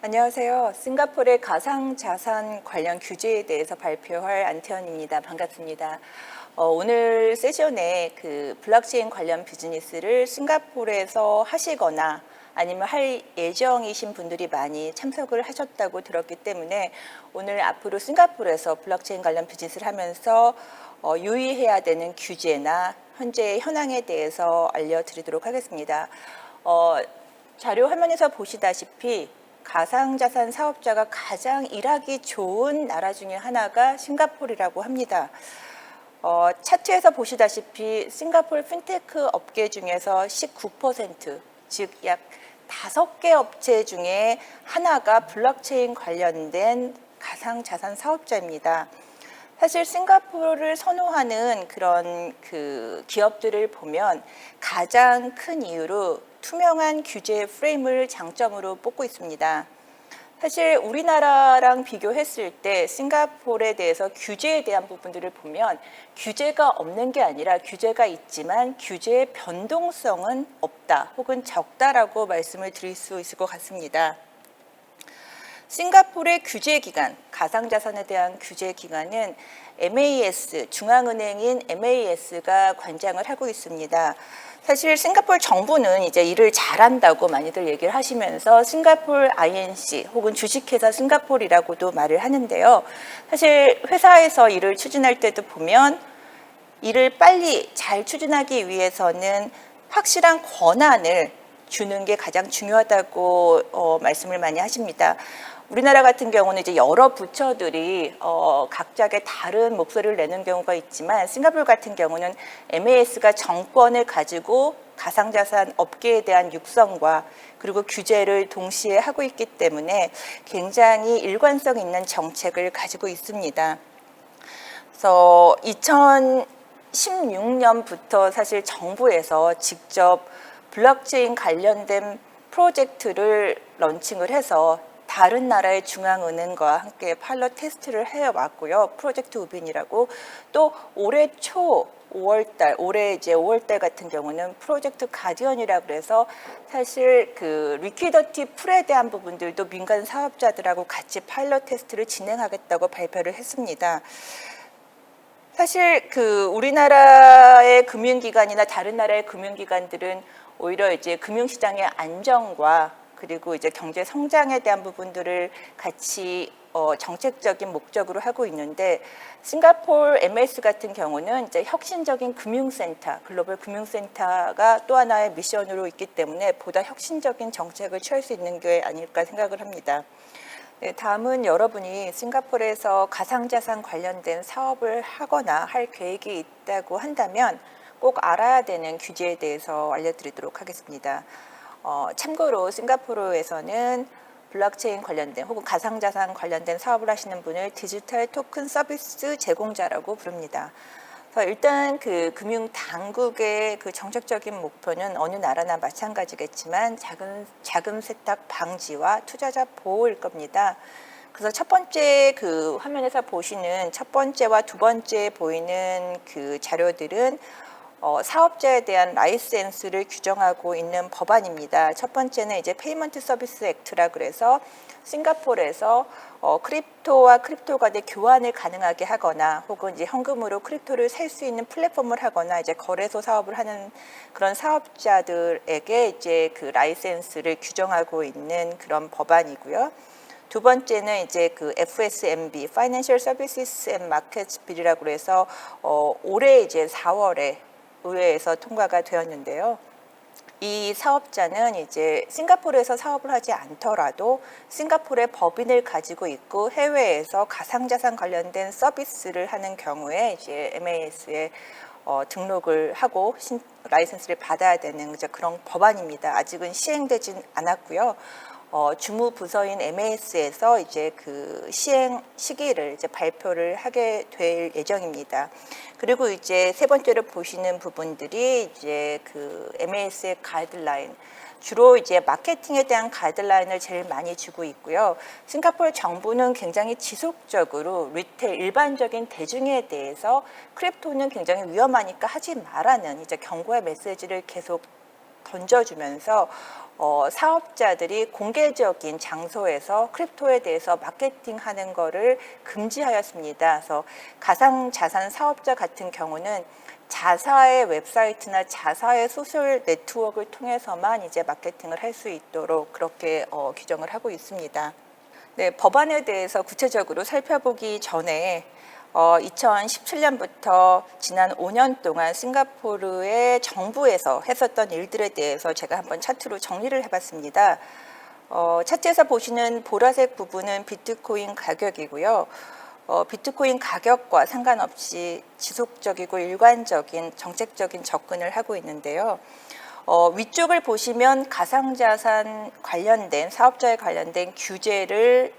안녕하세요. 싱가포르의 가상자산 관련 규제에 대해서 발표할 안태현입니다. 반갑습니다. 오늘 세션에 블록체인 관련 비즈니스를 싱가포르에서 하시거나 아니면 할 예정이신 분들이 많이 참석을 하셨다고 들었기 때문에 오늘 앞으로 싱가포르에서 블록체인 관련 비즈니스를 하면서 유의해야 되는 규제나 현재 현황에 대해서 알려드리도록 하겠습니다. 자료 화면에서 보시다시피 가상자산 사업자가 가장 일하기 좋은 나라 중에 하나가 싱가포르라고 합니다. 차트에서 보시다시피 싱가포르 핀테크 업계 중에서 19%, 즉 약 5개 업체 중에 하나가 블록체인 관련된 가상자산 사업자입니다. 사실 싱가포르를 선호하는 그런 기업들을 보면 가장 큰 이유로 투명한 규제 프레임을 장점으로 뽑고 있습니다. 사실 우리나라랑 비교했을 때 싱가포르에 대해서 규제에 대한 부분들을 보면 규제가 없는 게 아니라 규제가 있지만 규제의 변동성은 없다 혹은 적다라고 말씀을 드릴 수 있을 것 같습니다. 싱가포르의 규제기관, 가상자산에 대한 규제기관은 MAS, 중앙은행인 MAS가 관장을 하고 있습니다. 사실 싱가포르 정부는 이제 일을 잘한다고 많이들 얘기를 하시면서 싱가포르 INC 혹은 주식회사 싱가포르라고도 말을 하는데요. 사실 회사에서 일을 추진할 때도 보면 일을 빨리 잘 추진하기 위해서는 확실한 권한을 주는 게 가장 중요하다고 말씀을 많이 하십니다. 우리나라 같은 경우는 이제 여러 부처들이 각자의 다른 목소리를 내는 경우가 있지만 싱가포르 같은 경우는 MAS가 정권을 가지고 가상자산 업계에 대한 육성과 그리고 규제를 동시에 하고 있기 때문에 굉장히 일관성 있는 정책을 가지고 있습니다. 그래서 2016년부터 사실 정부에서 직접 블록체인 관련된 프로젝트를 런칭을 해서 다른 나라의 중앙은행과 함께 파일럿 테스트를 해왔고요. 프로젝트 우빈이라고 또 올해 초 5월달, 올해 이제 5월달 같은 경우는 프로젝트 가디언이라고 그래서 사실 리퀴더티 풀에 대한 부분들도 민간 사업자들하고 같이 파일럿 테스트를 진행하겠다고 발표를 했습니다. 사실 우리나라의 금융기관이나 다른 나라의 금융기관들은 오히려 이제 금융시장의 안정과 그리고 이제 경제 성장에 대한 부분들을 같이 정책적인 목적으로 하고 있는데 싱가포르 MS 같은 경우는 이제 혁신적인 금융센터, 글로벌 금융센터가 또 하나의 미션으로 있기 때문에 보다 혁신적인 정책을 취할 수 있는 게 아닐까 생각을 합니다. 네, 다음은 여러분이 싱가포르에서 가상자산 관련된 사업을 하거나 할 계획이 있다고 한다면 꼭 알아야 되는 규제에 대해서 알려드리도록 하겠습니다. 참고로 싱가포르에서는 블록체인 관련된 혹은 가상자산 관련된 사업을 하시는 분을 디지털 토큰 서비스 제공자라고 부릅니다. 그래서 일단 금융 당국의 정책적인 목표는 어느 나라나 마찬가지겠지만 자금 세탁 방지와 투자자 보호일 겁니다. 그래서 첫 번째 화면에서 보시는 첫 번째와 두 번째 보이는 자료들은 사업자에 대한 라이센스를 규정하고 있는 법안입니다. 첫 번째는 이제 페이먼트 서비스 액트라 그래서 싱가포르에서 크립토와 크립토 간의 교환을 가능하게 하거나 혹은 이제 현금으로 크립토를 살 수 있는 플랫폼을 하거나 이제 거래소 사업을 하는 그런 사업자들에게 이제 라이센스를 규정하고 있는 그런 법안이고요. 두 번째는 이제 FSMB, Financial Services and Markets Bill이라고 해서 올해 이제 4월에 의회에서 통과가 되었는데요. 이 사업자는 이제 싱가포르에서 사업을 하지 않더라도 싱가포르의 법인을 가지고 있고 해외에서 가상자산 관련된 서비스를 하는 경우에 이제 MAS에 등록을 하고 라이센스를 받아야 되는 그런 법안입니다. 아직은 시행되진 않았고요. 주무부서인 MAS에서 이제 시행 시기를 이제 발표를 하게 될 예정입니다. 그리고 이제 세 번째로 보시는 부분들이 이제 MAS의 가이드라인, 주로 이제 마케팅에 대한 가이드라인을 제일 많이 주고 있고요. 싱가포르 정부는 굉장히 지속적으로 리테일 일반적인 대중에 대해서 크립토는 굉장히 위험하니까 하지 말라는 이제 경고의 메시지를 계속 던져주면서 사업자들이 공개적인 장소에서 크립토에 대해서 마케팅하는 것을 금지하였습니다. 그래서 가상자산 사업자 같은 경우는 자사의 웹사이트나 자사의 소셜 네트워크를 통해서만 이제 마케팅을 할 수 있도록 그렇게 규정을 하고 있습니다. 네, 법안에 대해서 구체적으로 살펴보기 전에 2017년부터 지난 5년 동안 싱가포르의 정부에서 했었던 일들에 대해서 제가 한번 차트로 정리를 해봤습니다. 차트에서 보시는 보라색 부분은 비트코인 가격이고요. 비트코인 가격과 상관없이 지속적이고 일관적인 정책적인 접근을 하고 있는데요. 위쪽을 보시면 가상자산 관련된 사업자에 관련된 규제를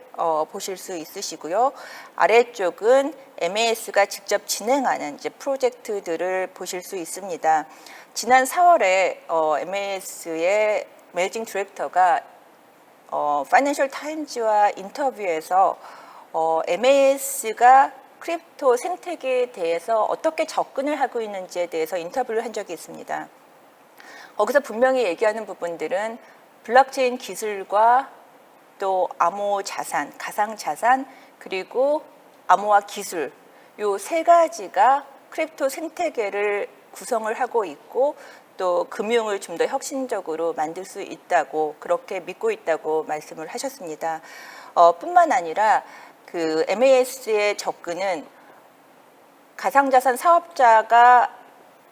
보실 수 있으시고요. 아래쪽은 MAS가 직접 진행하는 이제 프로젝트들을 보실 수 있습니다. 지난 4월에 MAS의 매니징 디렉터가 파이낸셜 타임즈와 인터뷰에서 MAS가 크립토 생태계에 대해서 어떻게 접근을 하고 있는지에 대해서 인터뷰를 한 적이 있습니다. 거기서 분명히 얘기하는 부분들은 블록체인 기술과 또 암호 자산, 가상 자산, 그리고 암호화 기술 요 세 가지가 크립토 생태계를 구성을 하고 있고 또 금융을 좀 더 혁신적으로 만들 수 있다고 그렇게 믿고 있다고 말씀을 하셨습니다. 뿐만 아니라 그 MAS의 접근은 가상자산 사업자가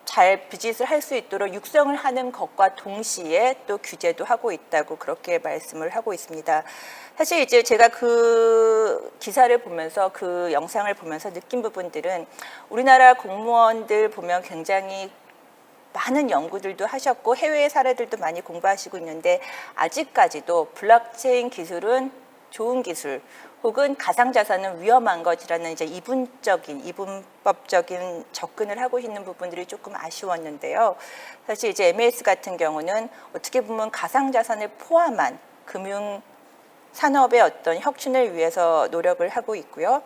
잘 비즈니스를 할 수 있도록 육성을 하는 것과 동시에 또 규제도 하고 있다고 그렇게 말씀을 하고 있습니다. 사실 이제 제가 그 기사를 보면서 그 영상을 보면서 느낀 부분들은 우리나라 공무원들 보면 굉장히 많은 연구들도 하셨고 해외 사례들도 많이 공부하시고 있는데 아직까지도 블록체인 기술은 좋은 기술 혹은 가상자산은 위험한 것이라는 이제 이분법적인 접근을 하고 있는 부분들이 조금 아쉬웠는데요. 사실 이제 MAS 같은 경우는 어떻게 보면 가상자산을 포함한 금융 산업의 어떤 혁신을 위해서 노력을 하고 있고요.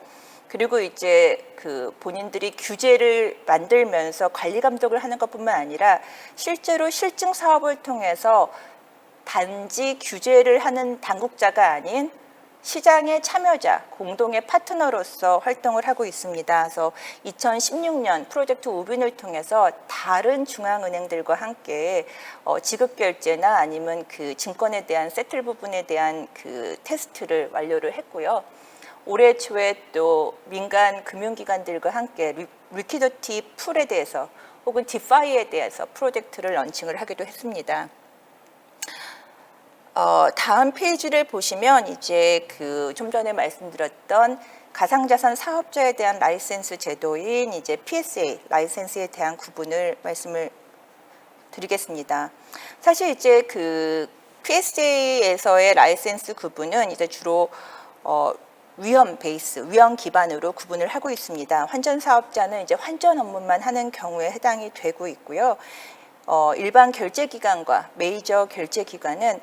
그리고 이제 그 본인들이 규제를 만들면서 관리 감독을 하는 것뿐만 아니라 실제로 실증 사업을 통해서 단지 규제를 하는 당국자가 아닌 시장의 참여자, 공동의 파트너로서 활동을 하고 있습니다. 그래서 2016년 프로젝트 우빈을 통해서 다른 중앙은행들과 함께 지급결제나 아니면 그 증권에 대한 세틀 부분에 대한 그 테스트를 완료를 했고요. 올해 초에 또 민간 금융기관들과 함께 리퀴디티 풀에 대해서 혹은 디파이에 대해서 프로젝트를 런칭을 하기도 했습니다. 다음 페이지를 보시면 이제 그 좀 전에 말씀드렸던 가상자산 사업자에 대한 라이센스 제도인 이제 PSA 라이센스에 대한 구분을 말씀을 드리겠습니다. 사실 이제 그 PSA에서의 라이센스 구분은 이제 주로 위험 베이스, 위험 기반으로 구분을 하고 있습니다. 환전 사업자는 이제 환전 업무만 하는 경우에 해당이 되고 있고요. 일반 결제기관과 메이저 결제기관은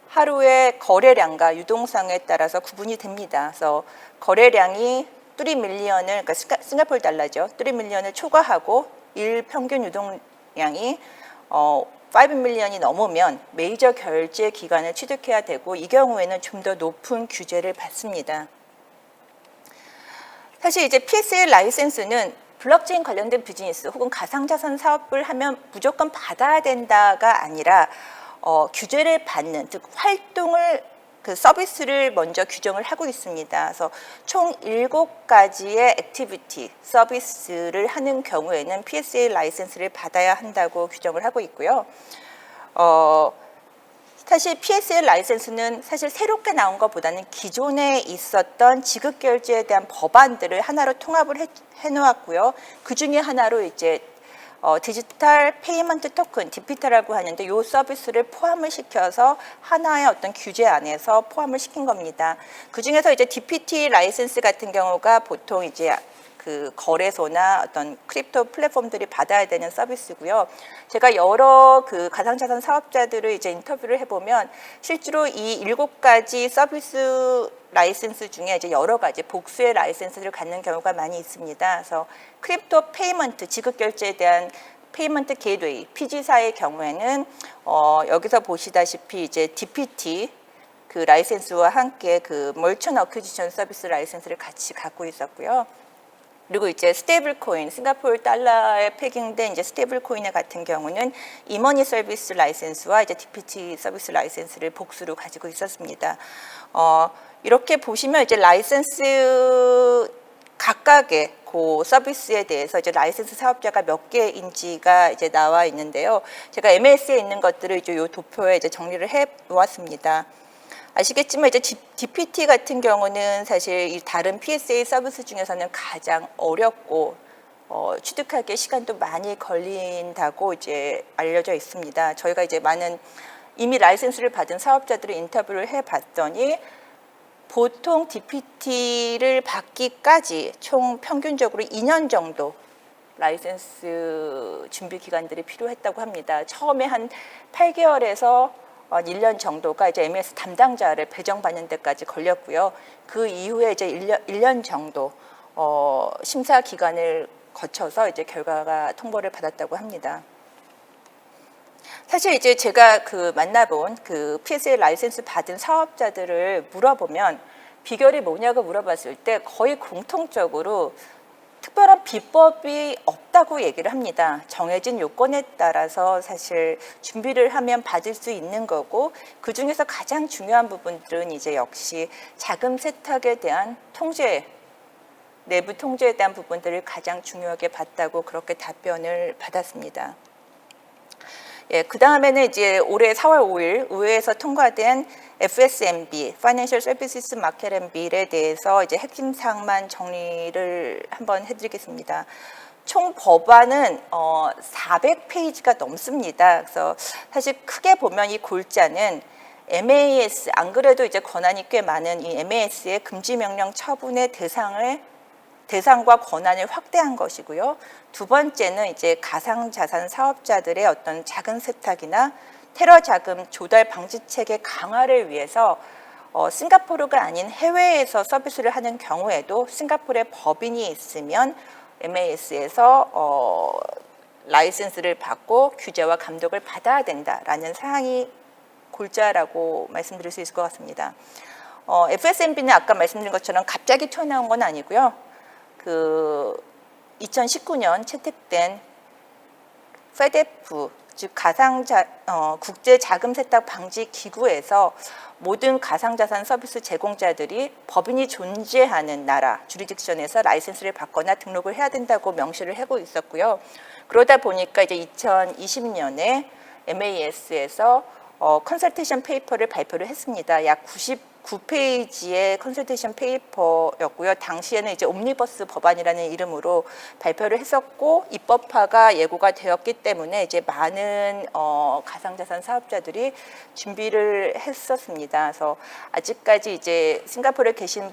하루의 거래량과 유동성에 따라서 구분이 됩니다. 그래서 거래량이 3 밀리언을, 그러니까 싱가포르 달러죠. 3 밀리언을 초과하고 일 평균 유동량이 5 밀리언이 넘으면 메이저 결제 기관을 취득해야 되고 이 경우에는 좀 더 높은 규제를 받습니다. 사실 이제 PSA 라이센스는 블록체인 관련된 비즈니스 혹은 가상자산 사업을 하면 무조건 받아야 된다가 아니라 규제를 받는, 즉 활동을 그 서비스를 먼저 규정을 하고 있습니다. 그래서 총 7가지의 액티비티, 서비스를 하는 경우에는 PSA 라이센스를 받아야 한다고 규정을 하고 있고요. 사실 PSA 라이센스는 사실 새롭게 나온 것보다는 기존에 있었던 지급결제에 대한 법안들을 하나로 통합을 해놓았고요. 그 중에 하나로 이제 디지털 페이먼트 토큰, DPT라고 하는데 이 서비스를 포함을 시켜서 하나의 어떤 규제 안에서 포함을 시킨 겁니다. 그 중에서 이제 DPT 라이센스 같은 경우가 보통 이제 그 거래소나 어떤 크립토 플랫폼들이 받아야 되는 서비스고요. 제가 여러 그 가상자산 사업자들을 이제 인터뷰를 해보면 실제로 이 7가지 서비스 라이센스 중에 이제 여러 가지 복수의 라이센스를 갖는 경우가 많이 있습니다. 그래서 크립토 페이먼트, 지급 결제에 대한 페이먼트 게이트웨이, PG사의 경우에는 여기서 보시다시피 이제 DPT 그 라이센스와 함께 그 멀천 어큐지션 서비스 라이센스를 같이 갖고 있었고요. 그리고 이제 스테이블 코인, 싱가포르 달러에 패깅된 이제 스테이블 코인 같은 경우는 이머니 서비스 라이센스와 이제 DPT 서비스 라이센스를 복수로 가지고 있었습니다. 이렇게 보시면 이제 라이센스 각각의 그 서비스에 대해서 이제 라이센스 사업자가 몇 개인지가 이제 나와 있는데요. 제가 MAS에 있는 것들을 이제 요 도표에 이제 정리를 해 놓았습니다. 아시겠지만 이제 DPT 같은 경우는 사실 이 다른 PSA 서비스 중에서는 가장 어렵고 취득하기에 시간도 많이 걸린다고 이제 알려져 있습니다. 저희가 이제 많은 이미 라이센스를 받은 사업자들을 인터뷰를 해봤더니 보통 DPT를 받기까지 총 평균적으로 2년 정도 라이센스 준비 기간들이 필요했다고 합니다. 처음에 한 8개월에서 1년 정도가 이제 MES 담당자를 배정받는 데까지 걸렸고요. 그 이후에 이제 1년 정도 심사 기간을 거쳐서 이제 결과가 통보를 받았다고 합니다. 사실 이제 제가 그 만나본 그 PSA 라이센스 받은 사업자들을 물어보면 비결이 뭐냐고 물어봤을 때 거의 공통적으로 특별한 비법이 없다고 얘기를 합니다. 정해진 요건에 따라서 사실 준비를 하면 받을 수 있는 거고, 그 중에서 가장 중요한 부분들은 이제 역시 자금 세탁에 대한 통제, 내부 통제에 대한 부분들을 가장 중요하게 봤다고 그렇게 답변을 받았습니다. 예, 그 다음에는 이제 올해 4월 5일 의회에서 통과된 FSMB, Financial Services Market and Bill에 대해서 이제 핵심 사항만 정리를 한번 해드리겠습니다. 총 법안은 400페이지가 넘습니다. 그래서 사실 크게 보면 이 골자는 MAS, 안 그래도 이제 권한이 꽤 많은 이 MAS의 금지 명령 처분의 대상과 권한을 확대한 것이고요. 두 번째는 이제 가상자산 사업자들의 어떤 자금 세탁이나 테러 자금 조달 방지 체계 강화를 위해서 싱가포르가 아닌 해외에서 서비스를 하는 경우에도 싱가포르에 법인이 있으면 MAS에서 라이센스를 받고 규제와 감독을 받아야 된다라는 사항이 골자라고 말씀드릴 수 있을 것 같습니다. FSMB는 아까 말씀드린 것처럼 갑자기 튀어나온 건 아니고요. 그 2019년 채택된 FEDF, 즉 국제 자금 세탁 방지 기구에서 모든 가상자산 서비스 제공자들이 법인이 존재하는 나라 주리딕션에서 라이센스를 받거나 등록을 해야 된다고 명시를 하고 있었고요. 그러다 보니까 이제 2020년에 MAS에서 컨설테이션 페이퍼를 발표를 했습니다. 약 99페이지의 컨설테이션 페이퍼였고요. 당시에는 이제 옴니버스 법안이라는 이름으로 발표를 했었고 입법화가 예고가 되었기 때문에 이제 많은 가상자산 사업자들이 준비를 했었습니다. 그래서 아직까지 이제 싱가포르에 계신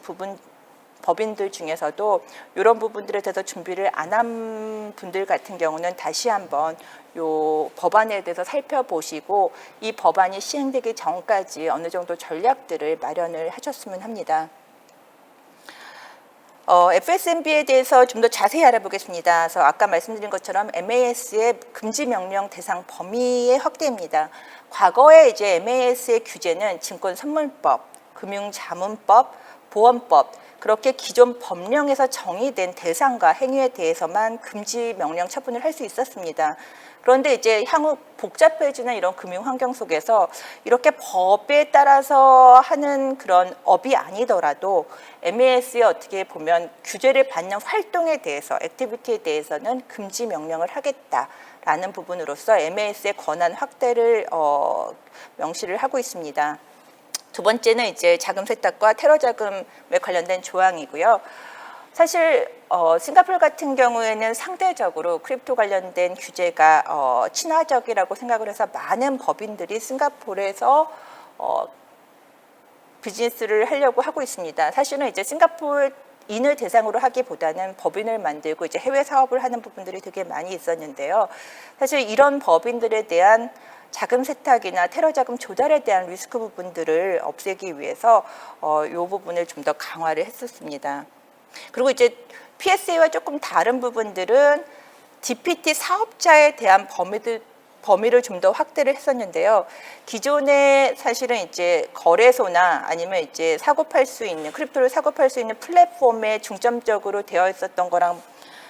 법인들 중에서도 이런 부분들에 대해서 준비를 안 한 분들 같은 경우는 다시 한번 요 법안에 대해서 살펴보시고 이 법안이 시행되기 전까지 어느 정도 전략들을 마련을 하셨으면 합니다. FSMB에 대해서 좀 더 자세히 알아보겠습니다. 그래서 아까 말씀드린 것처럼 MAS의 금지 명령 대상 범위의 확대입니다. 과거에 이제 MAS의 규제는 증권선물법, 금융자문법, 보험법 그렇게 기존 법령에서 정의된 대상과 행위에 대해서만 금지 명령 처분을 할 수 있었습니다. 그런데 이제 향후 복잡해지는 이런 금융 환경 속에서 이렇게 법에 따라서 하는 그런 업이 아니더라도 MAS에 어떻게 보면 규제를 받는 활동에 대해서, 액티비티에 대해서는 금지 명령을 하겠다라는 부분으로서 MAS의 권한 확대를 명시를 하고 있습니다. 두 번째는 이제 자금 세탁과 테러 자금에 관련된 조항이고요. 사실 싱가포르 같은 경우에는 상대적으로 크립토 관련된 규제가 친화적이라고 생각을 해서 많은 법인들이 싱가포르에서 비즈니스를 하려고 하고 있습니다. 사실은 이제 싱가포르인을 대상으로 하기보다는 법인을 만들고 이제 해외 사업을 하는 부분들이 되게 많이 있었는데요. 사실 이런 법인들에 대한 자금 세탁이나 테러 자금 조달에 대한 리스크 부분들을 없애기 위해서 이 부분을 좀 더 강화를 했었습니다. 그리고 이제 PSA와 조금 다른 부분들은 DPT 사업자에 대한 범위를 좀 더 확대를 했었는데요. 기존에 사실은 이제 거래소나 아니면 이제 사고 팔 수 있는 크립토를 사고 팔 수 있는 플랫폼에 중점적으로 되어 있었던 거랑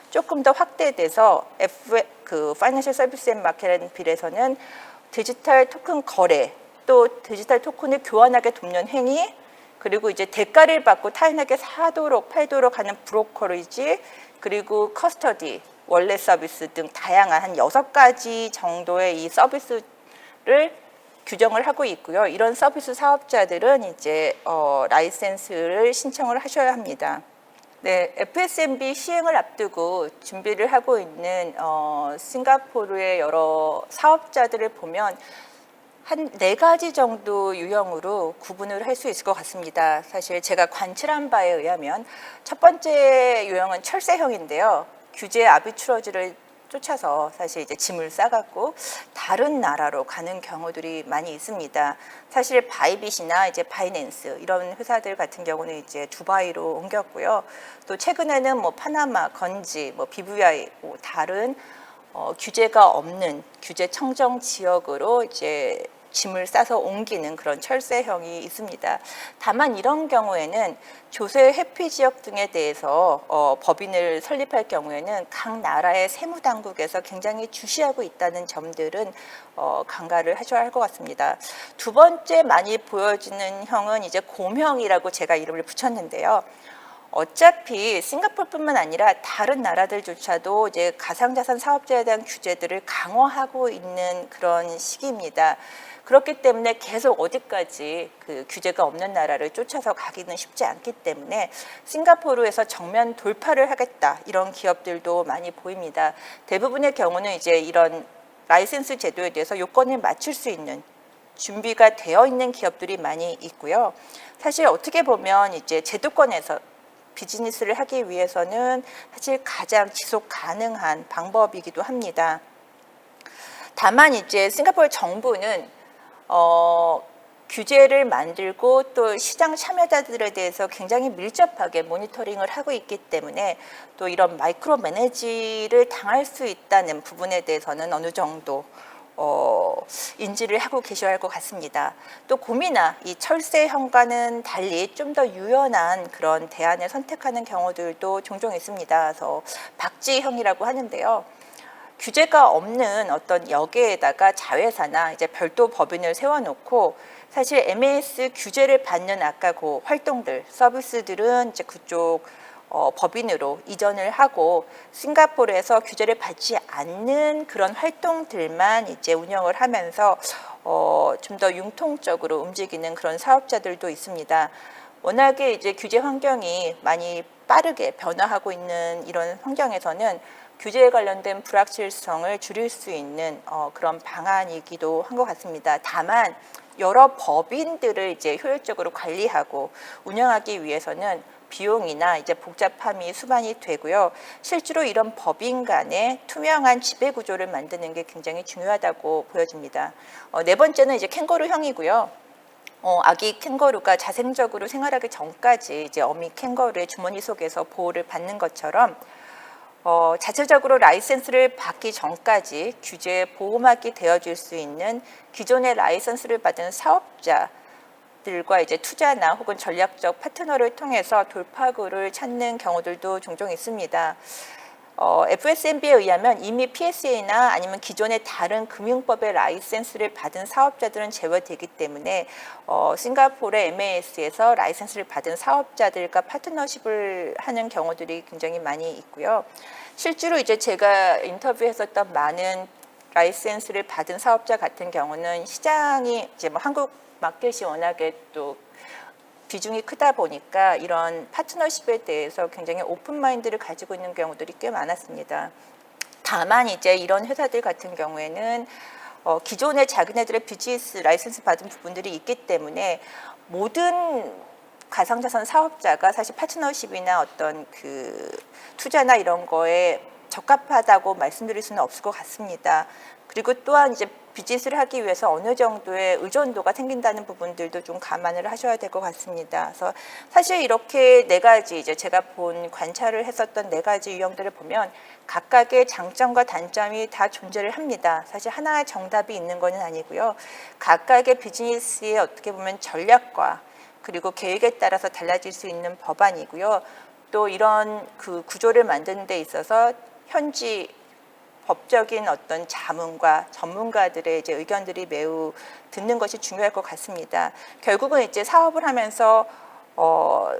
조금 더 확대돼서 파이낸셜 서비스 앤 마켓 빌에서는 디지털 토큰 거래, 또 디지털 토큰을 교환하게 돕는 행위, 그리고 이제 대가를 받고 타인에게 사도록 팔도록 하는 브로커리지, 그리고 커스터디, 원래 서비스 등 다양한 한 6가지 정도의 이 서비스를 규정을 하고 있고요. 이런 서비스 사업자들은 이제 라이센스를 신청을 하셔야 합니다. 네, FSMB 시행을 앞두고 준비를 하고 있는 싱가포르의 여러 사업자들을 보면 한 4가지 정도 유형으로 구분을 할 수 있을 것 같습니다. 사실 제가 관찰한 바에 의하면 첫 번째 유형은 철새형인데요. 규제 아비트러지를 쫓아서 사실 이제 짐을 싸갖고 다른 나라로 가는 경우들이 많이 있습니다. 사실 바이빗이나 이제 바이낸스 이런 회사들 같은 경우는 이제 두바이로 옮겼고요. 또 최근에는 뭐 파나마, 건지, 뭐 BVI, 뭐 다른 규제가 없는 규제 청정 지역으로 이제 짐을 싸서 옮기는 그런 철새형이 있습니다. 다만 이런 경우에는 조세 회피 지역 등에 대해서 법인을 설립할 경우에는 각 나라의 세무당국에서 굉장히 주시하고 있다는 점들은 간과를 하셔야 할 것 같습니다. 두 번째 많이 보여지는 형은 이제 곰형이라고 제가 이름을 붙였는데요. 어차피 싱가포르뿐만 아니라 다른 나라들조차도 이제 가상자산 사업자에 대한 규제들을 강화하고 있는 그런 시기입니다. 그렇기 때문에 계속 어디까지 그 규제가 없는 나라를 쫓아서 가기는 쉽지 않기 때문에 싱가포르에서 정면 돌파를 하겠다 이런 기업들도 많이 보입니다. 대부분의 경우는 이제 이런 라이센스 제도에 대해서 요건을 맞출 수 있는 준비가 되어 있는 기업들이 많이 있고요. 사실 어떻게 보면 이제 제도권에서 비즈니스를 하기 위해서는 사실 가장 지속 가능한 방법이기도 합니다. 다만 이제 싱가포르 정부는 규제를 만들고 또 시장 참여자들에 대해서 굉장히 밀접하게 모니터링을 하고 있기 때문에 또 이런 마이크로 매니지를 당할 수 있다는 부분에 대해서는 어느 정도 인지를 하고 계셔야 할 것 같습니다. 또 곰이나 이 철새형과는 달리 좀 더 유연한 그런 대안을 선택하는 경우들도 종종 있습니다. 그래서 박쥐형이라고 하는데요. 규제가 없는 어떤 역에다가 자회사나 이제 별도 법인을 세워놓고 사실 MAS 규제를 받는 아까 그 활동들, 서비스들은 이제 그쪽 법인으로 이전을 하고 싱가포르에서 규제를 받지 않는 그런 활동들만 이제 운영을 하면서 좀 더 융통적으로 움직이는 그런 사업자들도 있습니다. 워낙에 이제 규제 환경이 많이 빠르게 변화하고 있는 이런 환경에서는 규제에 관련된 불확실성을 줄일 수 있는 그런 방안이기도 한 것 같습니다. 다만 여러 법인들을 이제 효율적으로 관리하고 운영하기 위해서는 비용이나 이제 복잡함이 수반이 되고요. 실제로 이런 법인 간의 투명한 지배 구조를 만드는 게 굉장히 중요하다고 보여집니다. 네 번째는 이제 캥거루형이고요. 아기 캥거루가 자생적으로 생활하기 전까지 이제 어미 캥거루의 주머니 속에서 보호를 받는 것처럼 자체적으로 라이센스를 받기 전까지 규제에 보호막이 되어줄 수 있는 기존의 라이센스를 받은 사업자들과 이제 투자나 혹은 전략적 파트너를 통해서 돌파구를 찾는 경우들도 종종 있습니다. FSMB에 의하면 이미 PSA나 아니면 기존의 다른 금융법의 라이센스를 받은 사업자들은 제외되기 때문에 싱가포르의 MAS에서 라이센스를 받은 사업자들과 파트너십을 하는 경우들이 굉장히 많이 있고요. 실제로 이제 제가 인터뷰했었던 많은 라이센스를 받은 사업자 같은 경우는 시장이 이제 뭐 한국 마켓이 워낙에 또 비중이 크다 보니까 이런 파트너십에 대해서 굉장히 오픈 마인드를 가지고 있는 경우들이 꽤 많았습니다. 다만 이제 이런 회사들 같은 경우에는 기존의 자기네들의 비즈니스 라이센스 받은 부분들이 있기 때문에 모든 가상자산 사업자가 사실 파트너십이나 어떤 그 투자나 이런 거에 적합하다고 말씀드릴 수는 없을 것 같습니다. 그리고 또한 이제 비즈니스를 하기 위해서 어느 정도의 의존도가 생긴다는 부분들도 좀 감안을 하셔야 될 것 같습니다. 그래서 사실 이렇게 네 가지 이제 제가 관찰을 했었던 네 가지 유형들을 보면 각각의 장점과 단점이 다 존재를 합니다. 사실 하나의 정답이 있는 것은 아니고요. 각각의 비즈니스의 어떻게 보면 전략과 그리고 계획에 따라서 달라질 수 있는 법안이고요. 또 이런 그 구조를 만드는 데 있어서 현지 법적인 어떤 자문과 전문가들의 이제 의견들이 매우 듣는 것이 중요할 것 같습니다. 결국은 이제 사업을 하면서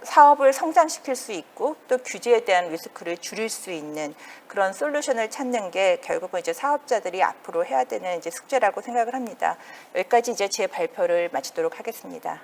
사업을 성장시킬 수 있고 또 규제에 대한 리스크를 줄일 수 있는 그런 솔루션을 찾는 게 결국은 이제 사업자들이 앞으로 해야 되는 이제 숙제라고 생각을 합니다. 여기까지 이제 제 발표를 마치도록 하겠습니다.